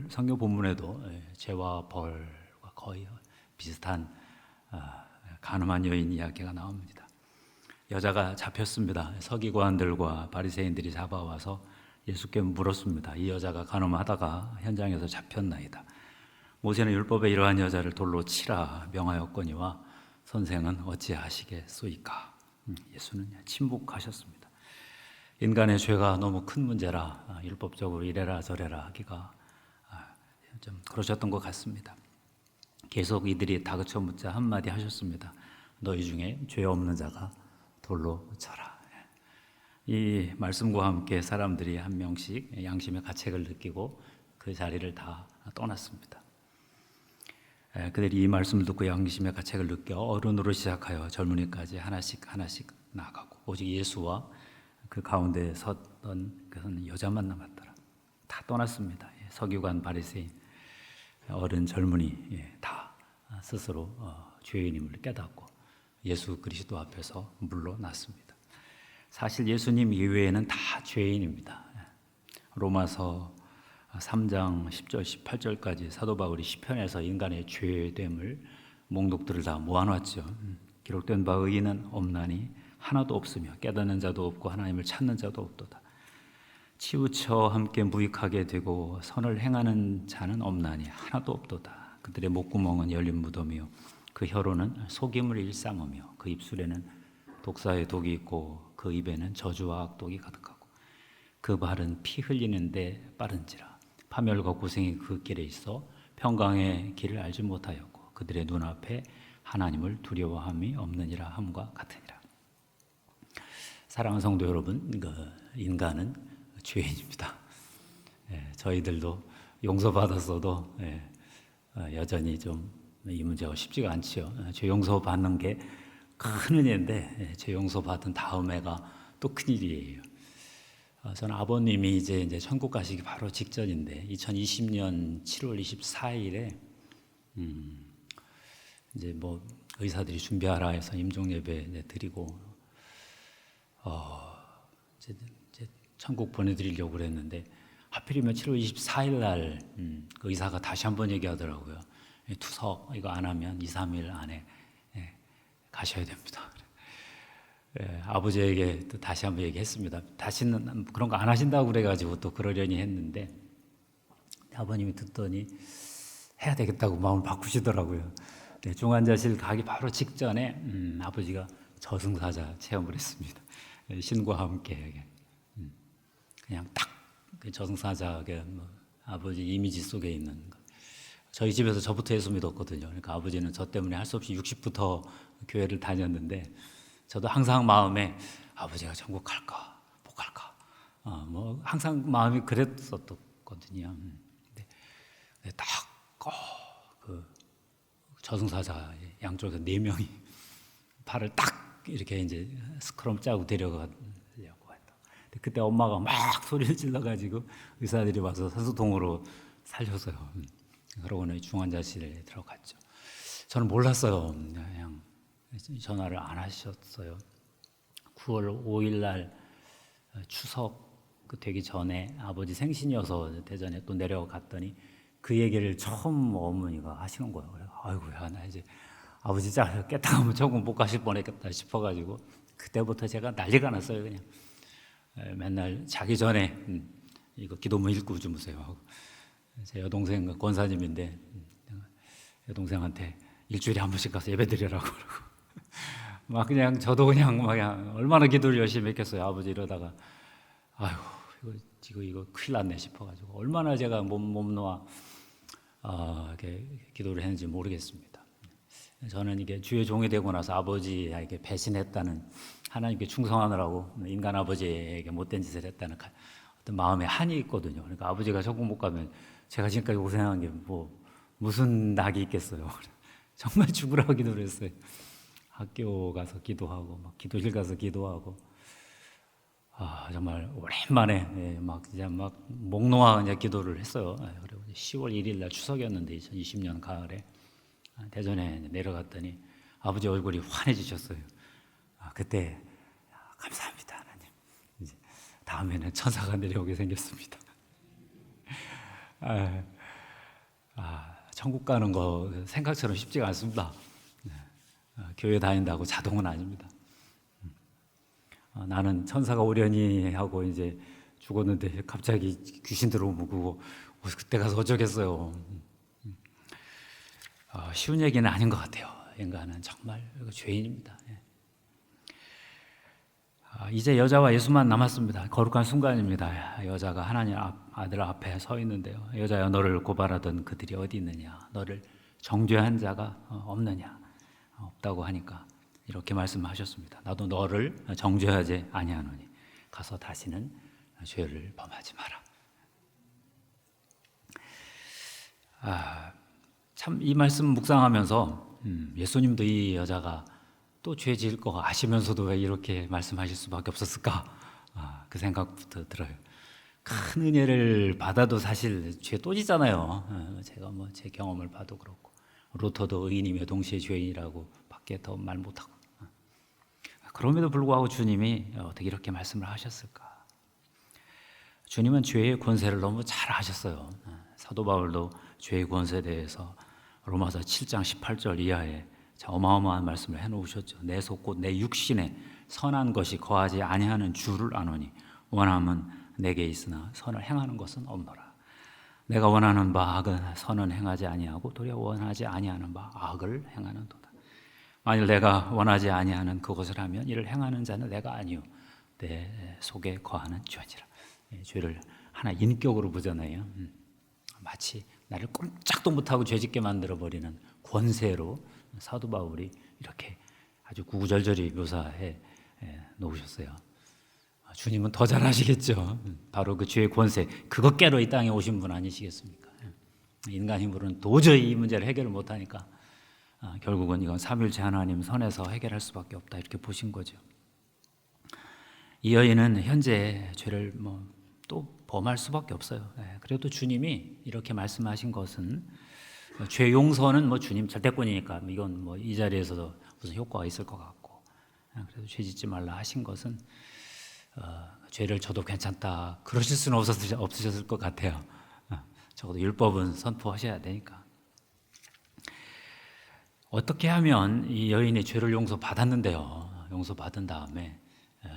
성경 본문에도 죄와 벌과 거의 비슷한 간음한 여인 이야기가 나옵니다. 여자가 잡혔습니다. 서기관들과 바리새인들이 잡아와서 예수께 물었습니다. 이 여자가 간음하다가 현장에서 잡혔나이다. 모세는 율법에 이러한 여자를 돌로 치라 명하였거니와 선생은 어찌하시겠소이까? 예수는 침묵하셨습니다. 인간의 죄가 너무 큰 문제라 율법적으로 이래라 저래라 하기가 좀 그러셨던 것 같습니다. 계속 이들이 다그쳐 묻자 한마디 하셨습니다. 너희 중에 죄 없는 자가 돌로 쳐라. 이 말씀과 함께 사람들이 한 명씩 양심의 가책을 느끼고 그 자리를 다 떠났습니다. 그들이 이 말씀을 듣고 양심의 가책을 느껴 어른으로 시작하여 젊은이까지 하나씩 나아가고 오직 예수와 그 가운데 섰던 그 여자만 남았더라. 다 떠났습니다. 서기관, 바리새인, 어른, 젊은이 다 스스로 죄인임을 깨닫고 예수 그리스도 앞에서 물러났습니다. 사실 예수님 이외에는 다 죄인입니다. 로마서 3장 10절 18절까지 사도 바울이 시편에서 인간의 죄됨을 목록들을 다 모아놨죠. 기록된 바 의인은 없나니 하나도 없으며 깨닫는 자도 없고 하나님을 찾는 자도 없도다. 치우쳐 함께 무익하게 되고 선을 행하는 자는 없나니 하나도 없도다. 그들의 목구멍은 열린 무덤이요 그 혀로는 속임을 일삼으며 그 입술에는 독사의 독이 있고 그 입에는 저주와 악독이 가득하고 그 발은 피 흘리는데 빠른지라 파멸과 고생이 그 길에 있어 평강의 길을 알지 못하였고 그들의 눈앞에 하나님을 두려워함이 없느니라 함과 같으니라. 사랑하는 성도 여러분, 인간은 죄인입니다. 저희들도 용서받았어도 여전히 좀 이 문제가 쉽지가 않죠. 죄 용서받는 게 큰 은혜인데 죄 용서받은 다음에가 또 큰일이에요. 저는 아버님이 이제 천국 가시기 바로 직전인데 2020년 7월 24일에 이제 뭐 의사들이 준비하라 해서 임종 예배 드리고 이제 천국 보내드리려고 그랬는데 하필이면 7월 24일 날 그 의사가 다시 한번 얘기하더라고요. 투석 이거 안 하면 2, 3일 안에 가셔야 됩니다. 아버지에게 또 다시 한번 얘기했습니다. 다시는 그런 거 안 하신다고 그래가지고 또 그러려니 했는데 아버님이 듣더니 해야 되겠다고 마음을 바꾸시더라고요. 중환자실 가기 바로 직전에 아버지가 저승사자 체험을 했습니다. 신과 함께 그냥 딱 저승사자의 아버지 이미지 속에 있는 거. 저희 집에서 저부터 예수 믿었거든요. 그러니까 아버지는 저 때문에 할 수 없이 60부터 교회를 다녔는데 저도 항상 마음에 아버지가 천국 갈까 못 갈까 뭐 항상 마음이 그랬었거든요. 근데 딱 그 저승사자 양쪽에서 4명이 팔을 딱 이렇게 이제 스크럼 짜고 데려가려고 했다. 그때 엄마가 막 소리를 질러가지고 의사들이 와서 산소통으로 살려서요. 그러고는 중환자실에 들어갔죠. 저는 몰랐어요. 그냥 전화를 안 하셨어요. 9월 5일 날 추석 되기 전에 아버지 생신이어서 대전에 또 내려갔더니 그 얘기를 처음 어머니가 하시는 거예요. 그래서 아이고야 나 이제 아버지 짜 깨딱하면 천국 못 가실 뻔했겠다 싶어가지고 그때부터 제가 난리가 났어요. 그냥 맨날 자기 전에 이거 기도문 읽고 주무세요 하고 제 여동생 권사님인데 여동생한테 일주일에 한 번씩 가서 예배 드리라고 그러고 막 그냥 저도 그냥 얼마나 기도를 열심히 했겠어요. 아버지 이러다가 아이고 이거 큰일 났네 싶어가지고 얼마나 제가 몸 놓아 이렇게 기도를 했는지 모르겠습니다. 저는 이게 주의 종이 되고 나서 아버지에게 배신했다는 하나님께 충성하느라고 인간 아버지에게 못된 짓을 했다는 어떤 마음에 한이 있거든요. 그러니까 아버지가 천국 못 가면 제가 지금까지 고생한 게 무슨 낙이 있겠어요. 정말 죽으라고 기도를 했어요. 학교 가서 기도하고 막 기도실 가서 기도하고 정말 오랜만에 막 목 놓아 그냥 기도를 했어요. 그리고 10월 1일 날 추석이었는데 2020년 가을에 대전에 내려갔더니 아버지 얼굴이 환해지셨어요. 그때 감사합니다 하나님. 이제 다음에는 천사가 내려오게 생겼습니다. 천국 가는 거 생각처럼 쉽지가 않습니다. 교회 다닌다고 자동은 아닙니다. 나는 천사가 오려니 하고 이제 죽었는데 갑자기 귀신 들어오고 그때 가서 어쩌겠어요. 쉬운 얘기는 아닌 것 같아요. 인간은 정말 죄인입니다. 이제 여자와 예수만 남았습니다. 거룩한 순간입니다. 여자가 하나님 아들 앞에 서 있는데요. 여자야, 너를 고발하던 그들이 어디 있느냐? 너를 정죄한 자가 없느냐? 없다고 하니까 이렇게 말씀하셨습니다. 나도 너를 정죄하지 아니하노니 가서 다시는 죄를 범하지 마라. 참 이 말씀 묵상하면서 예수님도 이 여자가 또 죄 지을 거 아시면서도 왜 이렇게 말씀하실 수밖에 없었을까? 그 생각부터 들어요. 큰 은혜를 받아도 사실 죄 또 짓잖아요. 제가 뭐 제 경험을 봐도 그렇고 루터도 의인이며 동시에 죄인이라고 밖에 더 말 못하고 그럼에도 불구하고 주님이 어떻게 이렇게 말씀을 하셨을까? 주님은 죄의 권세를 너무 잘 아셨어요. 사도 바울도 죄의 권세에 대해서 로마서 7장 18절 이하에 어마어마한 말씀을 해놓으셨죠. 내 속 곧 내 육신에 선한 것이 거하지 아니하는 줄을 아노니 원함은 내게 있으나 선을 행하는 것은 없노라. 내가 원하는 바 악은 선은 행하지 아니하고 도리어 원하지 아니하는 바 악을 행하는도다. 만일 내가 원하지 아니하는 그것을 하면 이를 행하는 자는 내가 아니요 내 속에 거하는 죄니라. 죄를 하나 인격으로 보잖아요. 마치 나를 꼼짝도 못하고 죄짓게 만들어버리는 권세로 사도 바울이 이렇게 아주 구구절절히 묘사해 놓으셨어요. 주님은 더 잘 아시겠죠. 바로 그 죄의 권세, 그것 깨러 이 땅에 오신 분 아니시겠습니까? 인간 힘으로는 도저히 이 문제를 해결을 못하니까 결국은 이건 삼위일체 하나님 선에서 해결할 수밖에 없다 이렇게 보신 거죠. 이 여인은 현재 죄를 또 범할 수밖에 없어요. 그래도 주님이 이렇게 말씀하신 것은 죄 용서는 주님 절대권이니까 이건 이 자리에서도 무슨 효과가 있을 것 같고 그래도 죄 짓지 말라 하신 것은 죄를 져도 괜찮다 그러실 수는 없으셨을 것 같아요. 적어도 율법은 선포하셔야 되니까. 어떻게 하면 이 여인이 죄를 용서받았는데요. 용서받은 다음에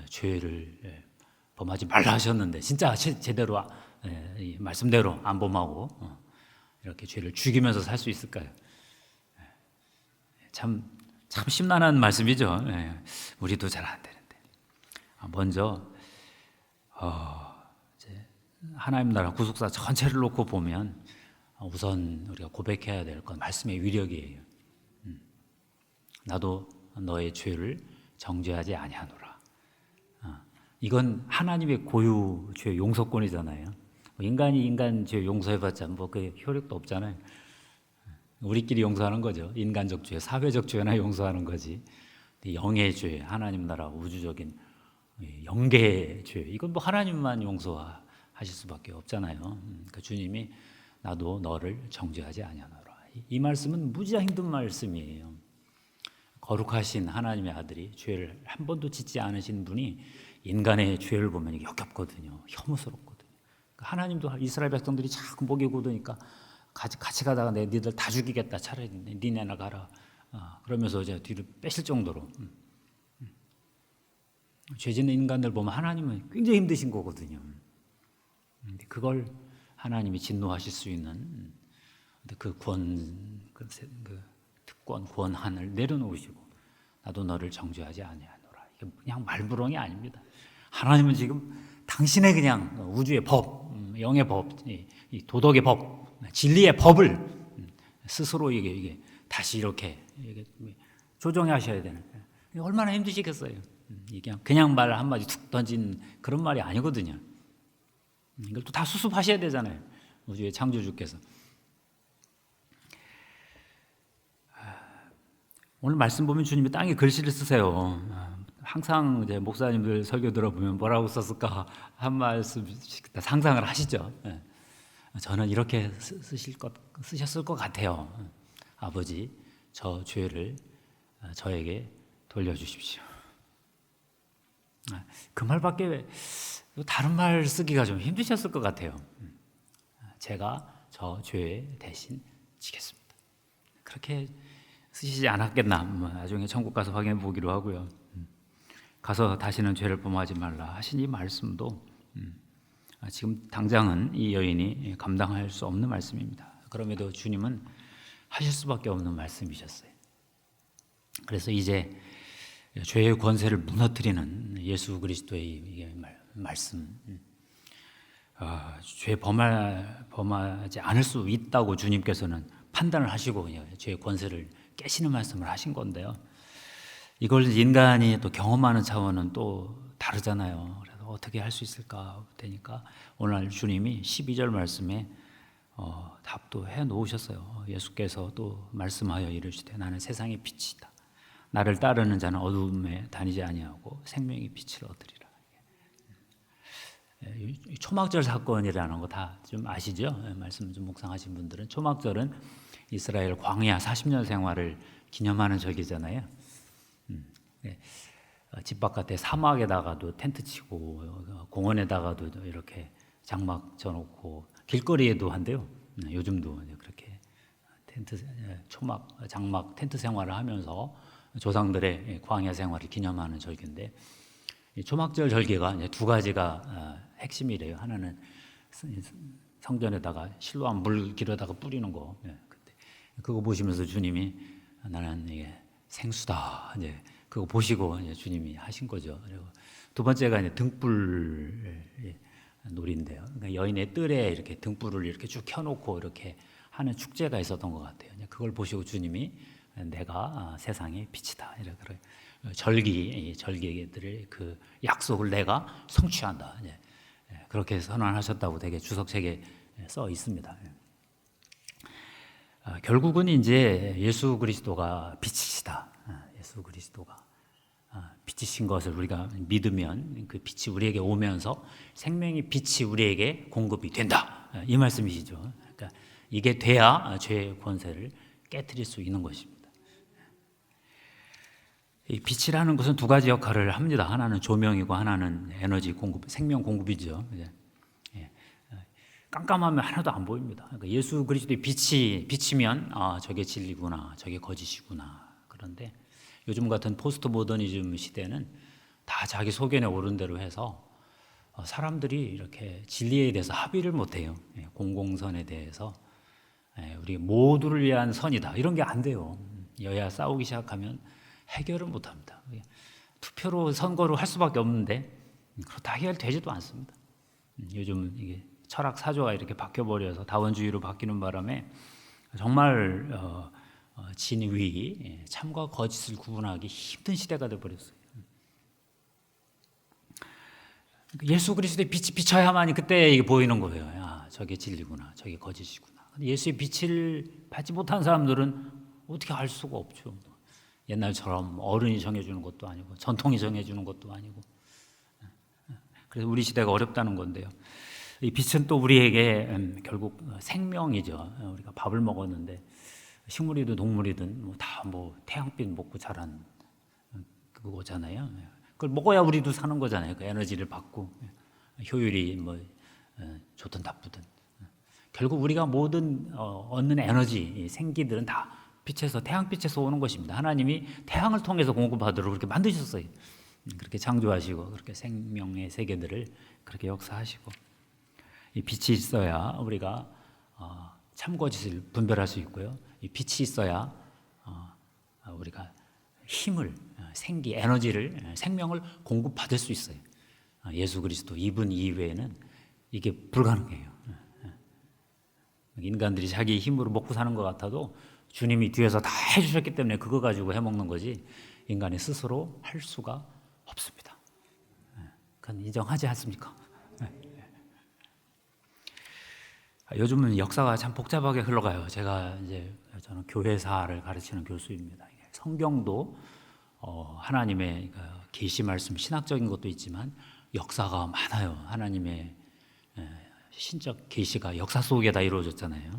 죄를 범하지 말라 하셨는데 진짜 제대로 이 말씀대로 안 범하고 이렇게 죄를 죽이면서 살 수 있을까요? 참 심란한 말씀이죠. 우리도 잘 안 되는데. 먼저 이제 하나님 나라 구속사 전체를 놓고 보면 우선 우리가 고백해야 될 건 말씀의 위력이에요. 나도 너의 죄를 정죄하지 아니하노라. 이건 하나님의 고유 죄 용서권이잖아요. 인간이 인간 죄 용서해봤자 그 효력도 없잖아요. 우리끼리 용서하는 거죠. 인간적 죄, 사회적 죄나 용서하는 거지. 영의 죄, 하나님 나라 우주적인 영계의 죄, 이건 하나님만 용서하실 수밖에 없잖아요. 그러니까 주님이 나도 너를 정죄하지 아니하노라. 이 말씀은 무지하게 힘든 말씀이에요. 거룩하신 하나님의 아들이 죄를 한 번도 짓지 않으신 분이 인간의 죄를 보면 이게 역겹거든요. 혐오스럽거든요. 하나님도 이스라엘 백성들이 자꾸 목이 굳으니까 같이 가다가 니들 다 죽이겠다. 차라리 니네나 가라. 그러면서 이제 뒤로 빼실 정도로 죄 짓는 인간들 보면 하나님은 굉장히 힘드신 거거든요. 근데 그걸 하나님이 진노하실 수 있는 그 특권, 권한을 내려놓으시고 나도 너를 정죄하지 아니하노라. 이게 그냥 말부렁이 아닙니다. 하나님은 지금 당신의 그냥 우주의 법, 영의 법, 이 도덕의 법, 진리의 법을 스스로 이게 다시 이렇게 조정하셔야 되는. 얼마나 힘드시겠어요. 이게 그냥 말 한마디 툭 던진 그런 말이 아니거든요. 이걸 또 다 수습하셔야 되잖아요. 우주의 창조주께서. 오늘 말씀 보면 주님이 땅에 글씨를 쓰세요. 항상 이제 목사님들 설교 들어보면 뭐라고 썼을까 한 말씀씩 상상을 하시죠. 저는 이렇게 쓰셨을 것 같아요. 아버지, 저 죄를 저에게 돌려주십시오. 그 말밖에 다른 말 쓰기가 좀 힘드셨을 것 같아요. 제가 저 죄 대신 치겠습니다. 그렇게 쓰시지 않았겠나? 나중에 천국 가서 확인해 보기로 하고요. 가서 다시는 죄를 범하지 말라 하신 이 말씀도 지금 당장은 이 여인이 감당할 수 없는 말씀입니다. 그럼에도 주님은 하실 수밖에 없는 말씀이셨어요. 그래서 이제 죄의 권세를 무너뜨리는 예수 그리스도의 말씀, 죄 범하지 않을 수 있다고 주님께서는 판단을 하시고 죄의 권세를 깨시는 말씀을 하신 건데요. 이걸 인간이 또 경험하는 차원은 또 다르잖아요. 그래서 어떻게 할 수 있을까 되니까 오늘 주님이 12절 말씀에 답도 해 놓으셨어요. 예수께서 또 말씀하여 이르시되 나는 세상의 빛이다. 나를 따르는 자는 어두움에 다니지 아니하고 생명의 빛을 얻으리라. 초막절 사건이라는 거 다 좀 아시죠? 말씀 좀 묵상하신 분들은 초막절은 이스라엘 광야 40년 생활을 기념하는 절기잖아요. 집 바깥에 사막에다가도 텐트 치고 공원에다가도 이렇게 장막 쳐놓고 길거리에도 한대요. 요즘도 그렇게 텐트, 초막, 장막, 텐트 생활을 하면서 조상들의 광야 생활을 기념하는 절기인데 이 초막절 절기가 두 가지가 핵심이래요. 하나는 성전에다가 실로암 물 길어다가 뿌리는 거. 그거 보시면서 주님이 나는 이게 생수다. 이제 그거 보시고 이제 주님이 하신 거죠. 그리고 두 번째가 이제 등불 놀이인데요. 그러니까 여인의 뜰에 이렇게 등불을 이렇게 쭉 켜놓고 이렇게 하는 축제가 있었던 것 같아요. 그걸 보시고 주님이 내가 세상의 빛이다. 이렇게 절기들의 그 약속을 내가 성취한다. 그렇게 선언하셨다고 되게 주석책에 써 있습니다. 결국은 이제 예수 그리스도가 빛이시다. 예수 그리스도가 빛이신 것을 우리가 믿으면 그 빛이 우리에게 오면서 생명의 빛이 우리에게 공급이 된다. 이 말씀이시죠. 그러니까 이게 돼야 죄의 권세를 깨트릴 수 있는 것입니다. 이 빛이라는 것은 두 가지 역할을 합니다. 하나는 조명이고 하나는 에너지 공급, 생명 공급이죠. 깜깜하면 하나도 안 보입니다. 그러니까 예수 그리스도의 빛이 비치면 저게 진리구나, 저게 거짓이구나. 그런데 요즘 같은 포스트 모더니즘 시대는 다 자기 소견에 오른 대로 해서 사람들이 이렇게 진리에 대해서 합의를 못해요. 공공선에 대해서 우리 모두를 위한 선이다 이런 게 안 돼요. 여야 싸우기 시작하면 해결을 못합니다. 투표로 선거로 할 수밖에 없는데 그렇다 해결되지도 않습니다. 요즘 이게 철학 사조가 이렇게 바뀌어버려서 다원주의로 바뀌는 바람에 정말 진위, 참과 거짓을 구분하기 힘든 시대가 되어버렸어요. 예수 그리스도의 빛이 비쳐야만이 그때 이게 보이는 거예요. 야, 저게 진리구나, 저게 거짓이구나. 예수의 빛을 받지 못한 사람들은 어떻게 알 수가 없죠. 옛날처럼 어른이 정해주는 것도 아니고 전통이 정해주는 것도 아니고. 그래서 우리 시대가 어렵다는 건데요. 이 빛은 또 우리에게 결국 생명이죠. 우리가 밥을 먹었는데 식물이든 동물이든 다 태양빛 먹고 자란 그거잖아요. 그걸 먹어야 우리도 사는 거잖아요. 그 에너지를 받고 효율이 좋든 나쁘든 결국 우리가 모든 얻는 에너지 생기들은 다 빛에서 태양빛에서 오는 것입니다. 하나님이 태양을 통해서 공급하도록 그렇게 만드셨어요. 그렇게 창조하시고 그렇게 생명의 세계들을 그렇게 역사하시고 이 빛이 있어야 우리가 참거짓을 분별할 수 있고요. 이 빛이 있어야 우리가 힘을, 생기, 에너지를, 생명을 공급받을 수 있어요. 예수 그리스도 이분 이외에는 이게 불가능해요. 인간들이 자기 힘으로 먹고 사는 것 같아도 주님이 뒤에서 다 해주셨기 때문에 그거 가지고 해먹는 거지 인간이 스스로 할 수가 없습니다. 그건 인정하지 않습니까? 요즘은 역사가 참 복잡하게 흘러가요. 저는 교회사를 가르치는 교수입니다. 성경도 하나님의 계시 말씀, 신학적인 것도 있지만 역사가 많아요. 하나님의 신적 계시가 역사 속에 다 이루어졌잖아요.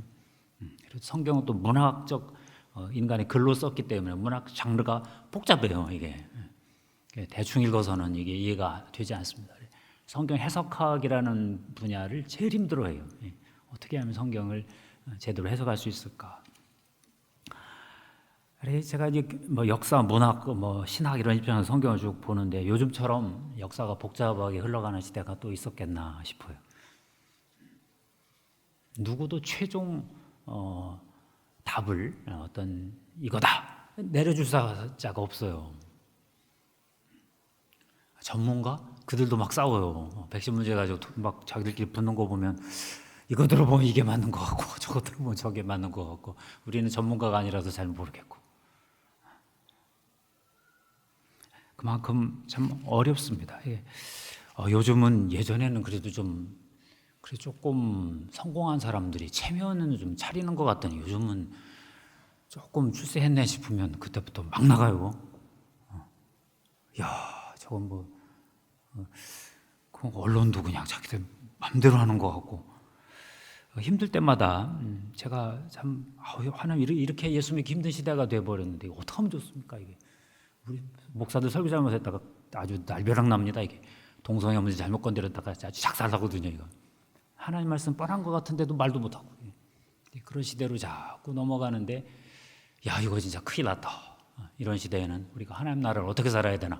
그리고 성경은 또 문학적 인간의 글로 썼기 때문에 문학 장르가 복잡해요. 이게 대충 읽어서는 이게 이해가 되지 않습니다. 성경 해석학이라는 분야를 제일 힘들어해요. 어떻게 하면 성경을 제대로 해석할 수 있을까? 그래 제가 이제 뭐 역사, 문학, 뭐 신학 이런 입장에서 성경을 쭉 보는데 요즘처럼 역사가 복잡하게 흘러가는 시대가 또 있었겠나 싶어요. 누구도 최종 답을 어떤 이거다 내려줄 자가 없어요. 전문가? 그들도 막 싸워요. 백신 문제 가지고 막 자기들끼리 붙는 거 보면 이거 들어보면 이게 맞는 것 같고 저거 들어보면 저게 맞는 것 같고 우리는 전문가가 아니라서 잘 모르겠고 그만큼 참 어렵습니다. 요즘은 예전에는 그래도 좀 그래 조금 성공한 사람들이 체면은 좀 차리는 것 같더니 요즘은 조금 출세했네 싶으면 그때부터 막 나가요. 야, 저건 뭐 그 언론도 그냥 자기들 맘대로 하는 것 같고 힘들 때마다 제가 참 하나님 이렇게 예수 믿기 힘든 시대가 돼버렸는데 어떻게 하면 좋습니까 이게 우리 목사들 설교 잘못했다가 아주 날벼락 납니다 이게 동성애 문제 잘못 건드렸다가 아주 작살나거든요 이거 하나님 말씀 뻔한 것 같은데도 말도 못하고 그런 시대로 자꾸 넘어가는데 야 이거 진짜 큰일 났다 이런 시대에는 우리가 하나님 나라를 어떻게 살아야 되나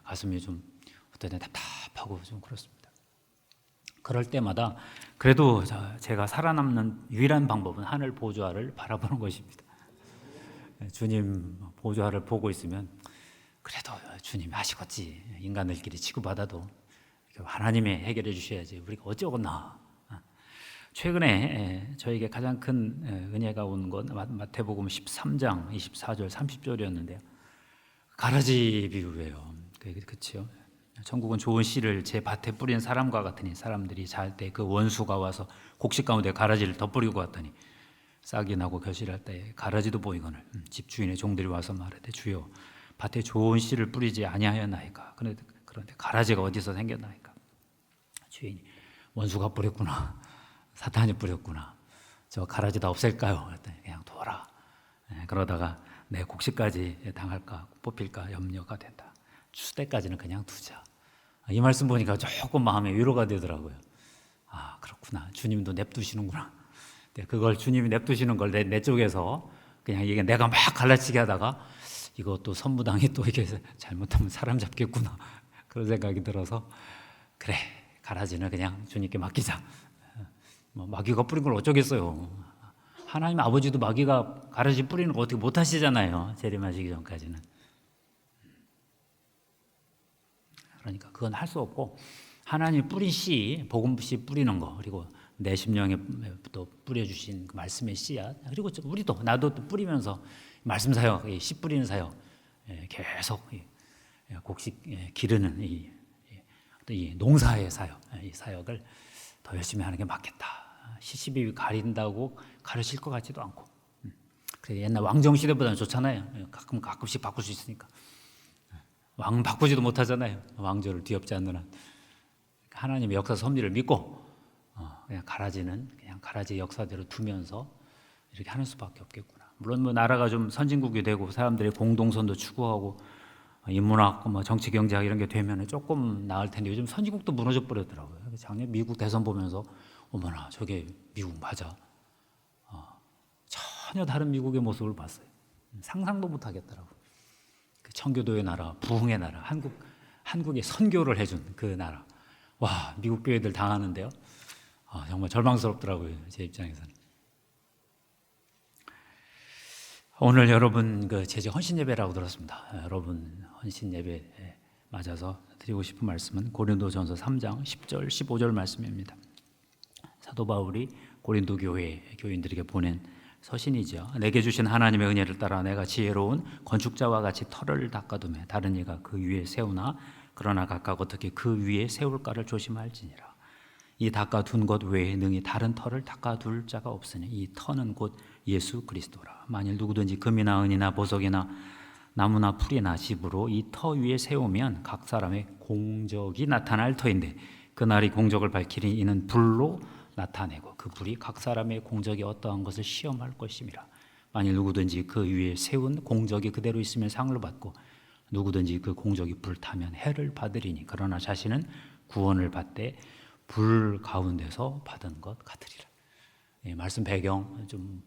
가슴이 좀 어떨 때 답답하고 좀 그렇습니다. 그럴 때마다 그래도 제가 살아남는 유일한 방법은 하늘 보좌를 바라보는 것입니다. 주님 보좌를 보고 있으면 그래도 주님이 하시겠지 인간들끼리 치고받아도 하나님이 해결해 주셔야지 우리가 어쩌겠나. 최근에 저에게 가장 큰 은혜가 온 건 마태복음 13장 24절 30절이었는데요. 가라지 비유예요. 그렇죠. 천국은 좋은 씨를 제 밭에 뿌린 사람과 같으니 사람들이 잘 때 그 원수가 와서 곡식 가운데 가라지를 덧뿌리고 갔더니 싹이 나고 결실할 때 가라지도 보이거늘 집주인의 종들이 와서 말하되 주여 밭에 좋은 씨를 뿌리지 아니하였나이까. 그런데 가라지가 어디서 생겼나이까. 주인이 원수가 뿌렸구나. 사탄이 뿌렸구나. 저 가라지 다 없앨까요? 그랬더니 그냥 둬라. 그러다가 내 곡식까지 당할까 뽑힐까 염려가 된다. 추 때까지는 그냥 두자. 이 말씀 보니까 조금 마음에 위로가 되더라고요. 아 그렇구나. 주님도 냅두시는구나. 그걸 주님이 냅두시는 걸 내 쪽에서 그냥 이게 내가 막 갈라치게 하다가 이것도 선무당이 또 이게 잘못하면 사람 잡겠구나 그런 생각이 들어서 그래 가라지는 그냥 주님께 맡기자. 뭐 마귀가 뿌린 걸 어쩌겠어요. 하나님 아버지도 마귀가 가라지 뿌리는 거 어떻게 못 하시잖아요. 재림하시기 전까지는. 그러니까 그건 할 수 없고 하나님 뿌린 씨, 복음 씨 뿌리는 거 그리고 내 심령에 또 뿌려주신 그 말씀의 씨앗 그리고 우리도 나도 또 뿌리면서 말씀 사역, 씨 뿌리는 사역 계속 곡식 기르는 이 농사의 사역, 이 사역을 더 열심히 하는 게 맞겠다. 시시비비 가린다고 가르칠 것 같지도 않고 그래 옛날 왕정 시대보다는 좋잖아요. 가끔씩 바꿀 수 있으니까 왕 바꾸지도 못하잖아요. 왕조를 뒤엎지 않는 한 하나님의 역사 섭리를 믿고 그냥 가라지는 그냥 가라지 역사대로 두면서 이렇게 하는 수밖에 없겠구나. 물론 뭐 나라가 좀 선진국이 되고 사람들의 공동선도 추구하고 인문학, 뭐 정치, 경제학 이런 게 되면 조금 나을 텐데 요즘 선진국도 무너져 버렸더라고요. 작년 미국 대선 보면서 어머나 저게 미국 맞아. 전혀 다른 미국의 모습을 봤어요. 상상도 못 하겠더라고요. 그 청교도의 나라, 부흥의 나라, 한국에 선교를 해준 그 나라. 와 미국 교회들 당하는데요. 정말 절망스럽더라고요. 제 입장에서는. 오늘 여러분 그 제주 헌신 예배라고 들었습니다. 여러분 헌신 예배 맞아서 드리고 싶은 말씀은 고린도전서 3장 10절 15절 말씀입니다. 사도 바울이 고린도 교회 교인들에게 보낸 서신이죠. 내게 주신 하나님의 은혜를 따라 내가 지혜로운 건축자와 같이 터를 닦아두매 다른 이가 그 위에 세우나 그러나 각각 어떻게 그 위에 세울까를 조심할지니라. 이 닦아둔 것 외에 능히 다른 터를 닦아둘 자가 없으니 이 터는 곧 예수 그리스도라. 만일 누구든지 금이나 은이나 보석이나 나무나 풀이나 집으로 이 터 위에 세우면 각 사람의 공적이 나타날 터인데 그날이 공적을 밝히니 이는 불로 나타내고 그 불이 각 사람의 공적이 어떠한 것을 시험할 것임이라. 만일 누구든지 그 위에 세운 공적이 그대로 있으면 상을 받고 누구든지 그 공적이 불타면 해를 받으리니 그러나 자신은 구원을 받되 불 가운데서 받은 것 같으리라. 말씀 배경 좀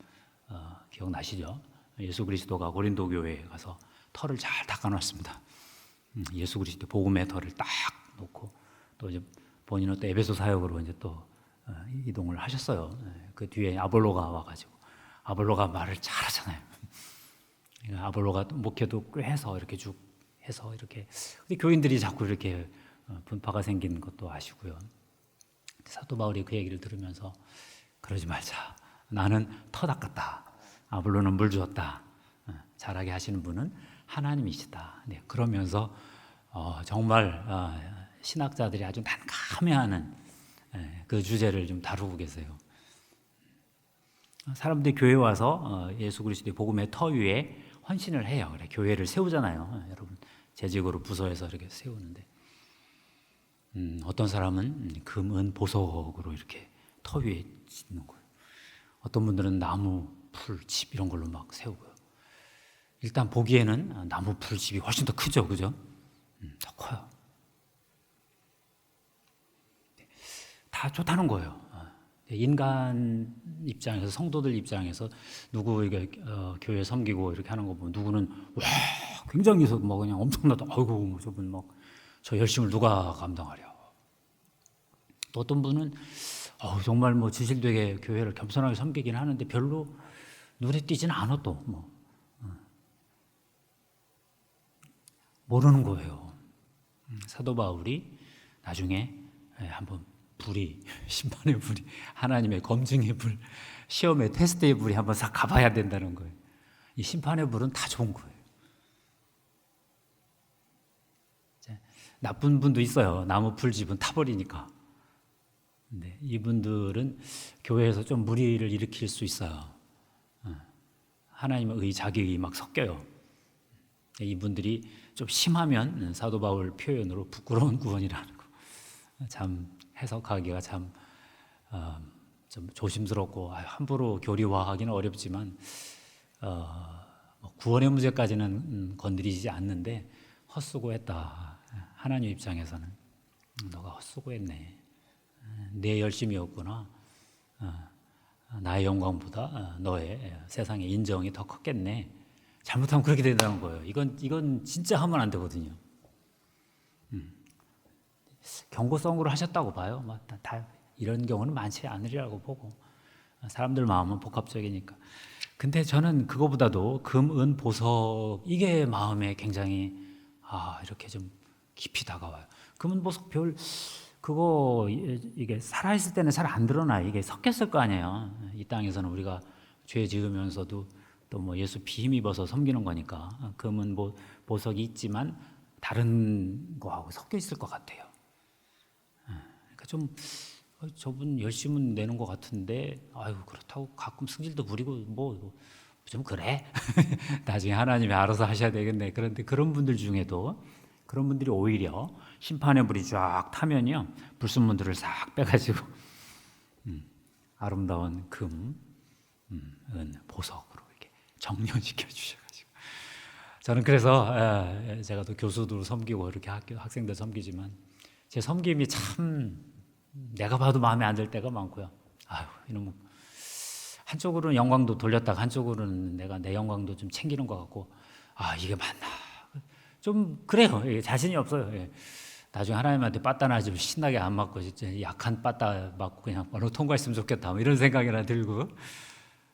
기억나시죠? 예수 그리스도가 고린도 교회에 가서 터를 잘 닦아놨습니다. 예수 그리스도 복음의 터를 딱 놓고 또 이제 본인은 또 에베소 사역으로 이제 또 이동을 하셨어요. 그 뒤에 아볼로가 와가지고 아볼로가 말을 잘하잖아요. 아볼로가 목회도 꽤 해서 이렇게 쭉 해서 이렇게 근데 교인들이 자꾸 이렇게 분파가 생긴 것도 아시고요. 사도 바울이 그 얘기를 들으면서 그러지 말자. 나는 터 닦았다. 아볼로는 물 주었다. 잘하게 하시는 분은 하나님이시다. 네, 그러면서 정말 신학자들이 아주 난감해하는 그 주제를 좀 다루고 계세요. 사람들이 교회 와서 예수 그리스도의 복음의 터 위에 헌신을 해요. 그래, 교회를 세우잖아요. 여러분 재직으로 부서에서 이렇게 세우는데 어떤 사람은 금, 은, 보석으로 이렇게 터 위에 짓는 거예요. 어떤 분들은 나무, 풀, 집 이런 걸로 막 세우고요. 일단 보기에는 나무, 풀, 집이 훨씬 더 크죠, 그죠? 더 커요. 다 좋다는 거예요. 인간 입장에서 성도들 입장에서 누구 이게 교회 섬기고 이렇게 하는 거 보면 누구는 와 굉장히 뭐 그냥 엄청나다. 아이고 뭐 저분 막 저 열심을 누가 감당하려. 또 어떤 분은 정말 뭐 진실되게 교회를 겸손하게 섬기긴 하는데 별로 눈에 띄지는 않아 또 뭐 모르는 거예요. 사도 바울이 나중에 한번 불이 심판의 불이 하나님의 검증의 불, 시험의 테스트의 불이 한번 싹 가봐야 된다는 거예요. 이 심판의 불은 다 좋은 거예요. 나쁜 분도 있어요. 나무 풀집은 타버리니까. 근데 이분들은 교회에서 좀 무리를 일으킬 수 있어요. 하나님의 의, 자기의 막 섞여요. 이분들이 좀 심하면 사도 바울 표현으로 부끄러운 구원이라는 거. 참 해석하기가 참 좀 조심스럽고 함부로 교리화하기는 어렵지만 구원의 문제까지는 건드리지 않는데 헛수고했다. 하나님 입장에서는 너가 헛수고했네. 내 열심이었구나. 나의 영광보다 너의 세상의 인정이 더 컸겠네. 잘못하면 그렇게 된다는 거예요. 이건 진짜 하면 안 되거든요. 경고성으로 하셨다고 봐요. 다 이런 경우는 많지 않으리라고 보고 사람들 마음은 복합적이니까. 근데 저는 그거보다도 금, 은, 보석 이게 마음에 굉장히 이렇게 좀 깊이 다가와요. 금, 은, 보석, 별 그거 이게 살아있을 때는 잘 안 드러나. 이게 섞였을 거 아니에요. 이 땅에서는 우리가 죄 지으면서도 또 뭐 예수 피 힘입어서 섬기는 거니까 금은 보석이 있지만 다른 거하고 섞여 있을 것 같아요. 그러니까 좀 저분 열심은 내는 것 같은데 그렇다고 가끔 승질도 부리고 뭐 좀 그래. 나중에 하나님이 알아서 하셔야 되겠네. 그런데 그런 분들 중에도 그런 분들이 오히려 심판의 불이 쫙 타면요 불순물들을 싹 빼가지고 아름다운 금, 은, 보석으로 이렇게 정련시켜 주셔가지고 저는 그래서 제가 또 교수도 섬기고 이렇게 학생들 섬기지만 제 섬김이 참 내가 봐도 마음에 안 들 때가 많고요. 이놈 한쪽으로는 영광도 돌렸다가 한쪽으로는 내가 내 영광도 좀 챙기는 것 같고 이게 맞나 좀 그래요. 자신이 없어요. 나중에 하나님한테 빠따나 좀 신나게 안 맞고 진짜 약한 빠따 맞고 그냥 어느 통과했으면 좋겠다 뭐 이런 생각이나 들고.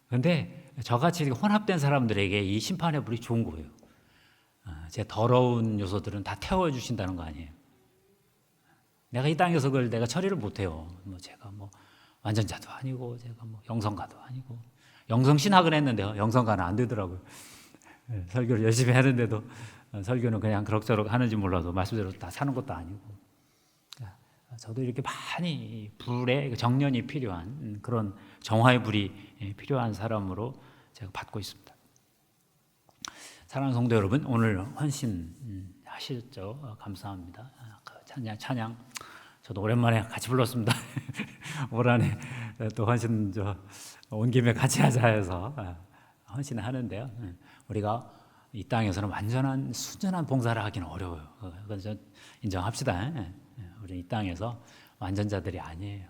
근데 저같이 혼합된 사람들에게 이 심판의 불이 좋은 거예요. 제 더러운 요소들은 다 태워주신다는 거 아니에요. 내가 이 땅에서 그걸 내가 처리를 못해요. 제가 완전자도 아니고 제가 영성가도 아니고 영성신학을 했는데요. 영성가는 안 되더라고요. 설교를 열심히 하는데도 설교는 그냥 그럭저럭 하는지 몰라도 말씀대로 다 사는 것도 아니고 저도 이렇게 많이 불의 정련이 필요한 그런 정화의 불이 필요한 사람으로 제가 받고 있습니다. 사랑하는 성도 여러분, 오늘 헌신 하셨죠? 감사합니다. 찬양 저도 오랜만에 같이 불렀습니다. 올 한해 또 헌신 온 김에 같이 하자 해서 헌신을 하는데요. 우리가 이 땅에서는 완전한 순전한 봉사를 하기는 어려워요. 그건 좀 인정합시다. 우리 이 땅에서 완전자들이 아니에요.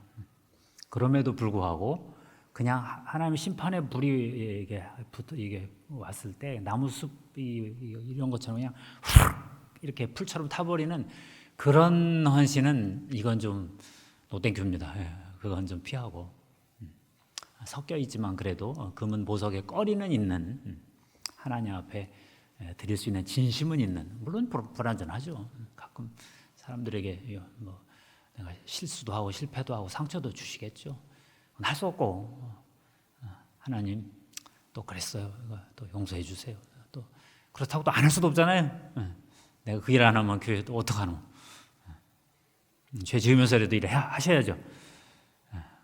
그럼에도 불구하고 그냥 하나님의 심판의 불이 이게 왔을 때 나무숲 이런 것처럼 그냥 훅 이렇게 풀처럼 타버리는 그런 헌신은 이건 좀 노땡큐입니다. 그건 좀 피하고 섞여 있지만 그래도 금은 보석에 꺼리는 있는 하나님 앞에 드릴 수 있는 진심은 있는, 물론 불완전하죠. 가끔 사람들에게 뭐 내가 실수도 하고 실패도 하고 상처도 주시겠죠. 할 수 없고 하나님 또 그랬어요. 또 용서해 주세요. 또 그렇다고 또 안 할 수도 없잖아요. 내가 그 일 안 하면 교회 또 어떡하노? 죄 지으면서라도 일을 하셔야죠.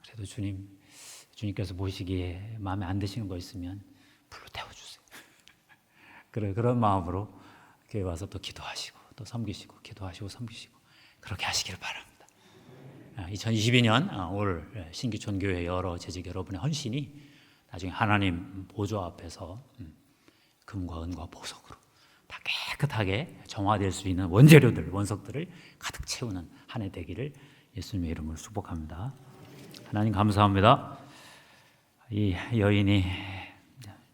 그래도 주님께서 보시기에 마음에 안 드시는 거 있으면 불로 태워주세요. 그런 마음으로 교회 와서 또 기도하시고 또 섬기시고 기도하시고 섬기시고 그렇게 하시기를 바랍니다. 2022년 올 신기촌 교회 여러 재직 여러분의 헌신이 나중에 하나님 보좌 앞에서 금과 은과 보석으로 다 깨끗하게 정화될 수 있는 원재료들, 원석들을 가득 채우는 한 해 되기를 예수님의 이름으로 축복합니다. 하나님 감사합니다. 이 여인이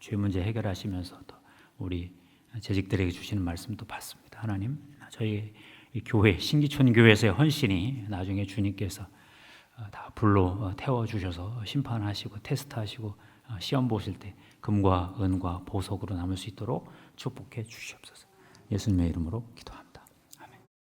죄 문제 해결하시면서 또 우리 재직들에게 주시는 말씀도 봤습니다. 하나님, 저희 이 교회 신기촌 교회에서의 헌신이 나중에 주님께서 다 불로 태워주셔서 심판하시고 테스트하시고 시험 보실 때 금과 은과 보석으로 남을 수 있도록 축복해 주시옵소서. 예수님의 이름으로 기도합니다.